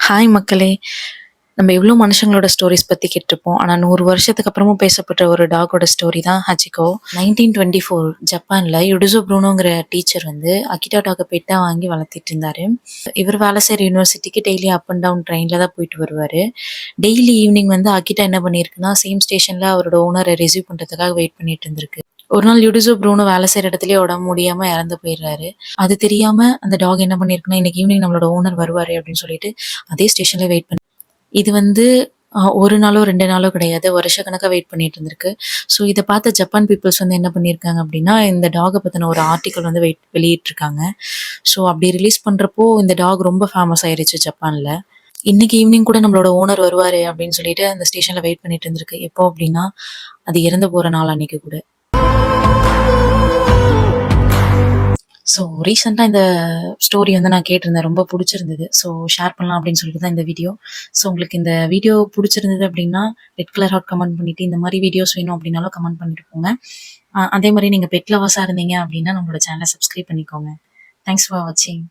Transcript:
Hi மக்களே! நம்ம எவ்ளோ மனுஷங்களோட ஸ்டோரீஸ் பத்தி கேட்டுருப்போம். ஆனா 100 வருஷத்துக்கு அப்புறமும் பேசப்படுற ஒரு டாகோட ஸ்டோரி தான் ஹச்சிகோ. 1924 ஜப்பான்ல யுடிசோ ப்ரூனோங்கிற டீச்சர் வந்து அகிட்டா டாக்க பெட்டா வாங்கி வளர்த்திட்டு இருந்தாரு. இவர் வேலை செய்ற யுனிவர்சிட்டிக்கு டெய்லி அப் அண்ட் டவுன் ட்ரெயின்ல தான் போயிட்டு வருவாரு. டெய்லி ஈவினிங் வந்து அகிட்டா என்ன பண்ணியிருக்குன்னா, சேம் ஸ்டேஷன்ல அவரோட ஓனர ரிசீவ் பண்றதுக்காக வெயிட் பண்ணிட்டு இருந்திருக்கு. ஒரு நாள் யுடிசோ ப்ரூனோ வேலை செய்ற இடத்துலயே உடம்பு முடியாம இறந்து போயிடுறாரு. அது தெரியாம அந்த டாக் என்ன பண்ணியிருக்குன்னா, இன்னைக்கு ஈவினிங் நம்மளோட ஓனர் வருவாரு அப்படின்னு சொல்லிட்டு அதே ஸ்டேஷன்ல வெயிட் பண்ணி இது வந்து 1 நாளோ 2 நாளோ கிடையாது. வருஷக்கணக்கா வெயிட் பண்ணிட்டு இருந்திருக்கு. ஸோ இத பார்த்த ஜப்பான் பீப்பிள்ஸ் வந்து என்ன பண்ணியிருக்காங்க அப்படின்னா, இந்த டாக பத்தின ஒரு ஆர்டிக்கிள் வந்து வெளியிட்டிருக்காங்க. ஸோ அப்படி ரிலீஸ் பண்றப்போ இந்த டாக் ரொம்ப ஃபேமஸ் ஆயிருச்சு ஜப்பான்ல. இன்னைக்கு ஈவினிங் கூட நம்மளோட ஓனர் வருவாரு அப்படின்னு சொல்லிட்டு அந்த ஸ்டேஷன்ல வெயிட் பண்ணிட்டு இருந்திருக்கு. எப்போ அப்படின்னா, அது இறந்து போற நாள் அன்னைக்கு கூட. ஸோ ரீசெண்டா இந்த ஸ்டோரி வந்து நான் கேட்டிருந்தேன். ரொம்ப புடிச்சிருந்தது. ஸோ ஷேர் பண்ணலாம் அப்படின்னு சொல்லிட்டு தான் இந்த வீடியோ. ஸோ உங்களுக்கு இந்த வீடியோ புடிச்சிருந்தது அப்படின்னா, ரெட் கலர் ஹார்ட் கமெண்ட் பண்ணிட்டு, இந்த மாரி வீடியோஸ் வேணும் அப்படின்னாலும் கமெண்ட் பண்ணிட்டு போங்க. அதே மாரி நீங்க பெட் லவர்ஸா இருந்தீங்க அப்படின்னா, நம்மளோட சேனல சப்ஸ்கிரைப் பண்ணிக்கோங்க. தேங்க்ஸ் ஃபார் வாட்சிங்.